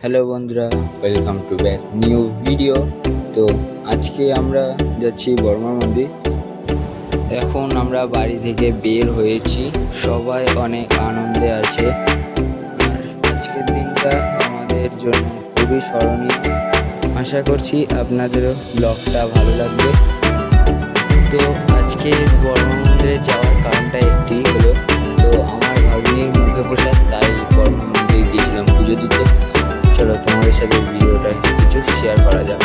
Hello বন্ধুরা, welcome to back new video. তো আজকে আমরা যাচ্ছি বর্মা মন্দির। এখন আমরা বাড়ি থেকে বের হয়েছি, সবাই অনেক আনন্দে আছে। আর আজকের দিনটা আমাদের জন্য খুবই স্মরণীয়। আশা করছি আপনাদেরও ব্লগটা ভালো লাগবে। তো আজকে বর্মা মন্দিরে যাওয়ার কারণটা একটি হলো, তো আমার ভাগ্নির মুখে প্রসাদ, তাই বর্মা মন্দিরে গিয়েছিলাম পুজো দিতে। চলো তোমাদের সাথে ভিডিওটা কিছু শেয়ার করা যাক।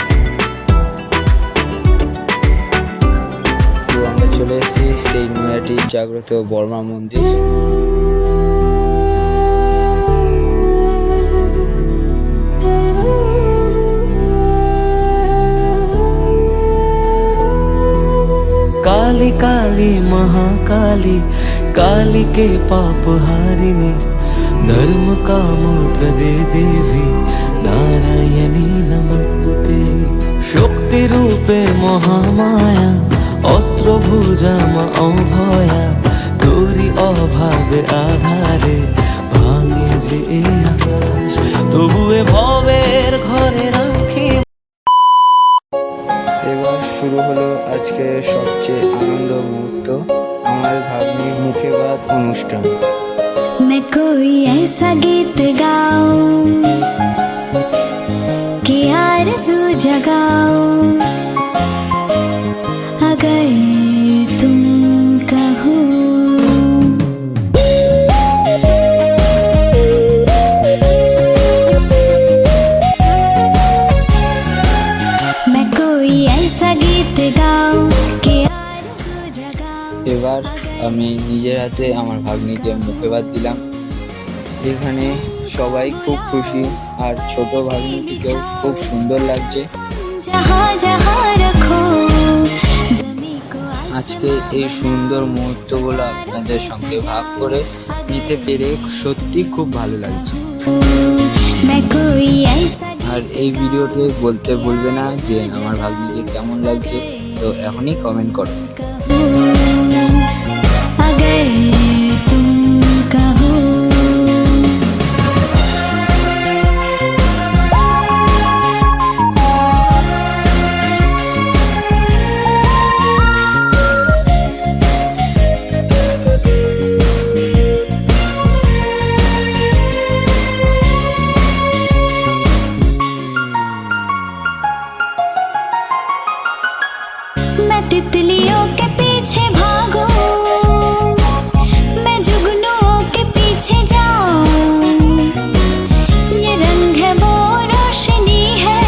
তো আমরা চলে এসেছি সেই নৈহাটির জাগ্রত বর্মা মন্দির। काली काली महाकाली, काली के पाप हारिणी, धर्म काम प्रदे देवी, नारायणी नमस्तुते। शक्ति रूपे महामाया, अस्त्र भुजा मा अभया, तोरी अभावे आधारे भांगे जे आकाश, तबुए भवेर घरे राखी। এবার শুরু হলো আজকে সবচেয়ে আনন্দ মুহূর্ত, আমার ভাগ্নির মুখে ভাত অনুষ্ঠান। मैं कोई ऐसा गीत गाऊं कि आरज़ू जगाऊं, अगर तुम कहो। मैं कोई ऐसा गीत गाऊं कि आरज़ू जगाऊं। এবার আমি নিজের হাতে আমার ভাগ্নিকে মুখে ভাত দিলাম। এখানে সবাই খুব খুশি, আর ছোট ভাগ্নিটিকেও খুব সুন্দর লাগছে। जहाँ जहाँ रखो ज़मीं को আজকে এই সুন্দর মুহূর্তগুলো আপনাদের সঙ্গে ভাগ করে নিতে পেরে সত্যি খুব ভালো লাগছে। मैं कोई ऐसा আর এই ভিডিওতে বলতে ভুলবে না যে আমার ভাগ্নিকে কেমন লাগছে, তো এখনই কমেন্ট করো। अगर तुम कहो। मैं तितलियों के पीछे भागूं, मैं जुगनुओं के पीछे जाऊं, ये रंग है वो रोशनी है,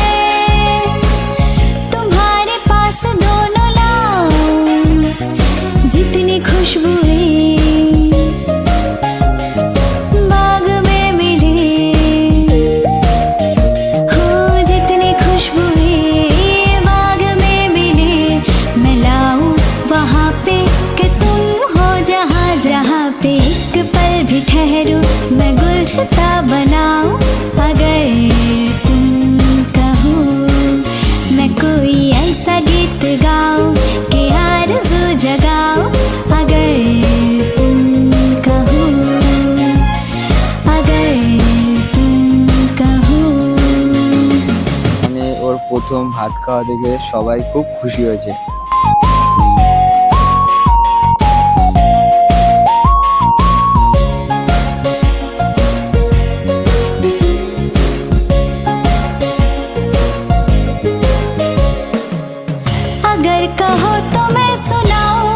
तुम्हारे पास दोनों लाऊं, जितनी खुशबुएं बाग में मिले हो, जितनी खुशबुएं बाग में मिले, मैं लाऊं वहाँ पे कि तुम हो जहाँ जहाँ पे एक पल भी ठहरूं, मैं गुलशता बनाऊं, अगर तुम कहो। मैं कोई ऐसा गीत गाऊं कि आरज़ू जगाऊं, अगर तुम कहो, अगर तुम कहो। মানে ওর প্রথম ভাত খাওয়া দেখে সবাই খুব খুশি হয়েছে। अगर कहो तो मैं सुनाऊं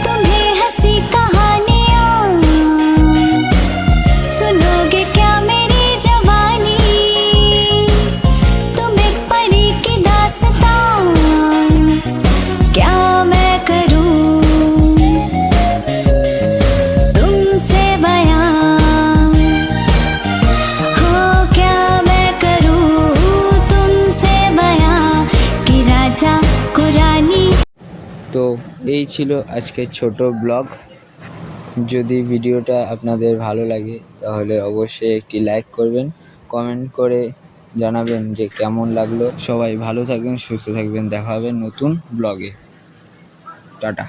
तुम्हें हंसी कहानियां, सुनोगे क्या मेरी जवानी, तुम एक परी की दास्तां, क्या मैं करूं तुमसे बयां, हो क्या मैं करूं तुमसे बयां, कि राजा को रानी। তো এই ছিল আজকের ছোট ব্লগ। যদি ভিডিওটা আপনাদের ভালো লাগে তাহলে অবশ্যই একটি লাইক করবেন, কমেন্ট করে জানাবেন যে কেমন লাগলো। সবাই ভালো থাকবেন, সুস্থ থাকবেন, দেখা হবে নতুন ব্লগে। টাটা।